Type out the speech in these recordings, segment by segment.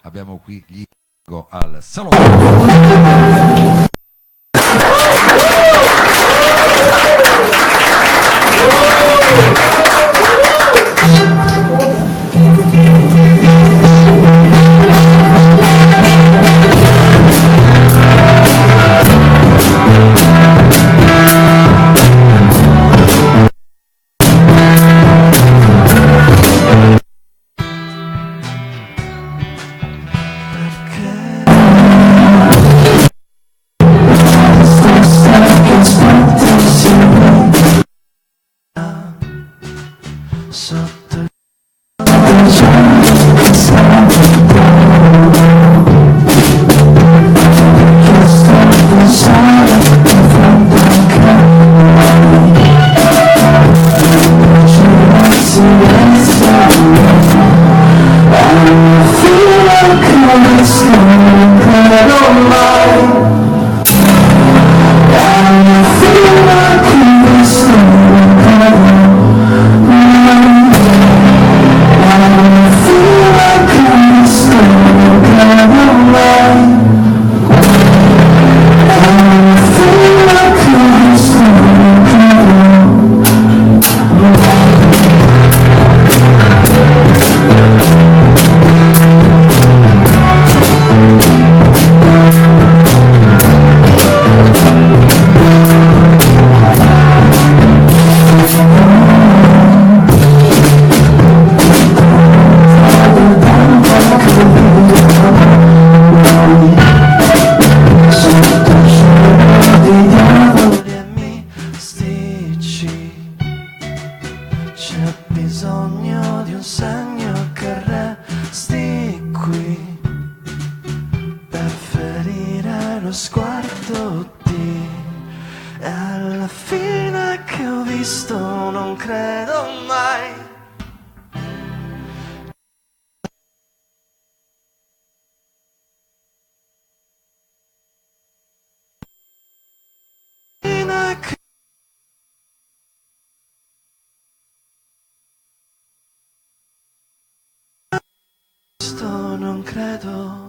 Abbiamo qui gli al salotto. C'è bisogno di un segno che resti qui per ferire lo sguardo di. E alla fine che ho visto non credo mai. Non credo.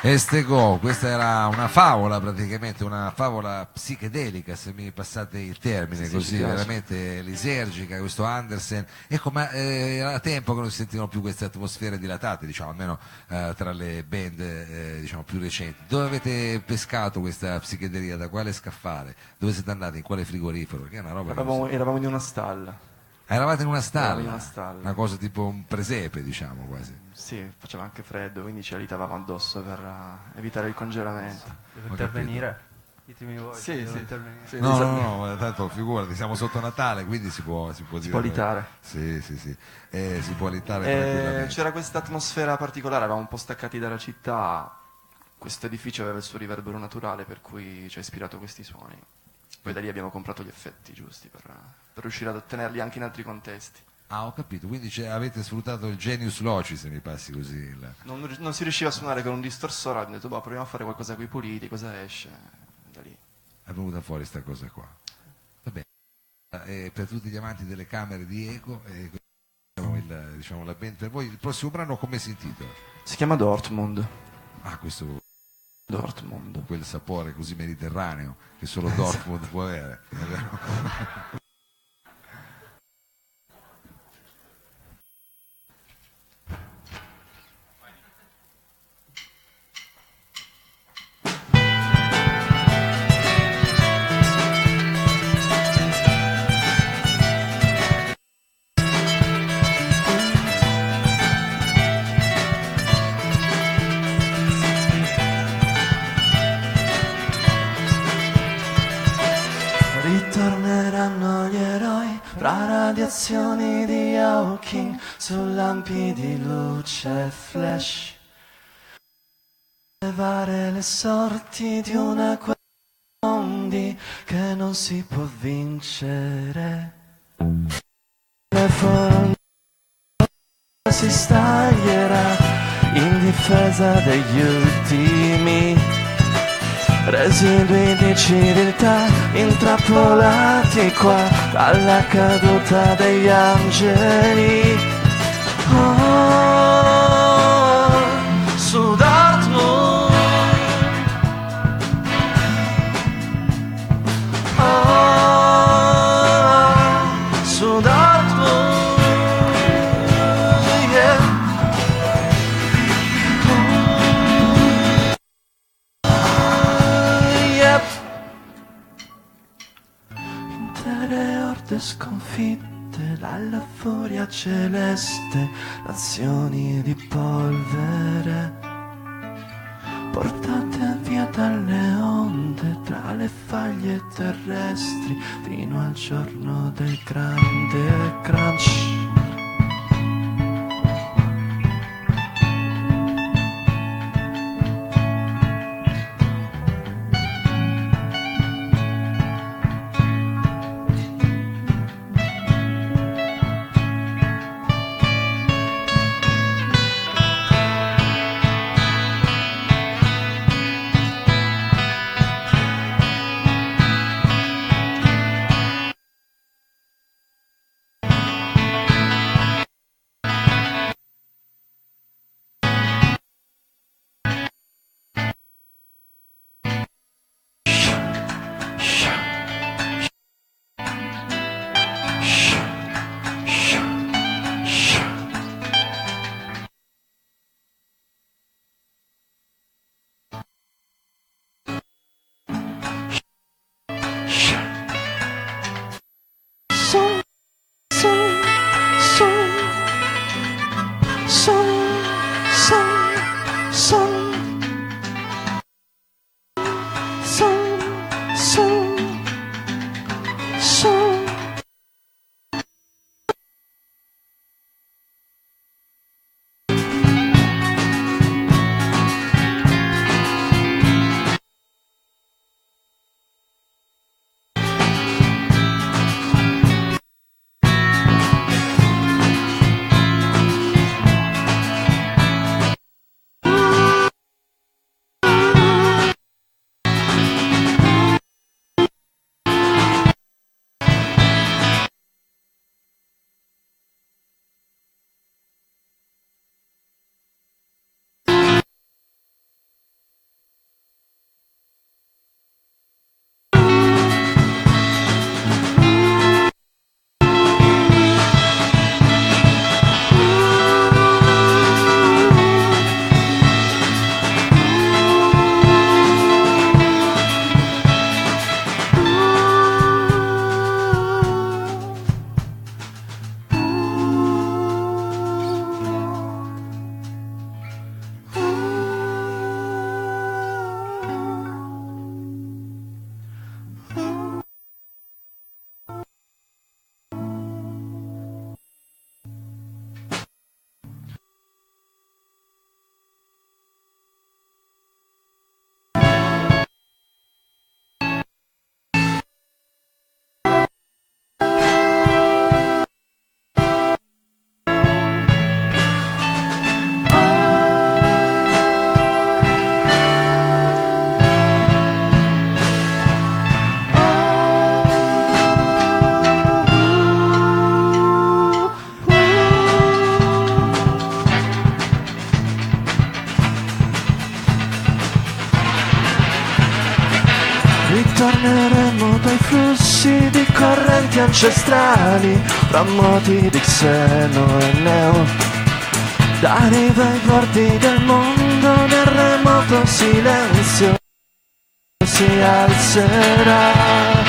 Estegò, questa era una favola praticamente, una favola psichedelica, se mi passate il termine, Sì, così ci piace. veramente lisergica, questo Andersen. Ecco, ma era tempo che non si sentivano più queste atmosfere dilatate, diciamo, almeno tra le band diciamo, più recenti. Dove avete pescato questa psichedelia? Da quale scaffale? Dove siete andati? In quale frigorifero? Che è una roba che non si- Eravamo in una stalla. Eravate in una Eravamo in stalla, una stalla. una cosa tipo un presepe, diciamo quasi. Sì, faceva anche freddo, quindi ci alitavamo addosso per evitare il congelamento. Devo Ho intervenire? Ditemi voi. Sì, devo sì. intervenire. Sì, No, esatto. no, no, tanto figurati, siamo sotto Natale, quindi si può dire. può litare. Sì, sì, sì. Si può litare tranquillamente. C'era questa atmosfera particolare, eravamo un po' staccati dalla città. Questo edificio aveva il suo riverbero naturale, per cui ci ha ispirato questi suoni. Poi da lì abbiamo comprato gli effetti giusti per riuscire ad ottenerli anche in altri contesti. Ah, ho capito, quindi avete sfruttato il genius loci, se mi passi così. Non si riusciva a suonare con un distorsore, abbiamo detto, boh, proviamo a fare qualcosa con i puliti, cosa esce? Da lì. È venuta fuori sta cosa qua. Va bene. Per tutti gli amanti delle camere di eco, diciamo, la band per voi, il prossimo brano come si intitola? Si chiama Dortmund. Ah, questo, Dortmund. quel sapore così mediterraneo che solo Dortmund può avere, è vero? Ritorneranno gli eroi fra radiazioni di Hawking su lampi di luce flash. Levare le sorti di una quella mondi che non si può vincere. Le forme si staglierà in difesa degli ultimi residui di civiltà intrappolati qua dalla caduta degli angeli. Oh, su Dortmund. Oh, su Dortmund. Yeah. Yep. Intere orde sconfitte dalla furia celeste, nazioni di polvere, portate via dalle onde tra le faglie terrestri fino al giorno del grande crunch. Torneremo dai flussi di correnti ancestrali, fra moti di Xeno e Neo. Da riva ai bordi del mondo nel remoto silenzio si alzerà.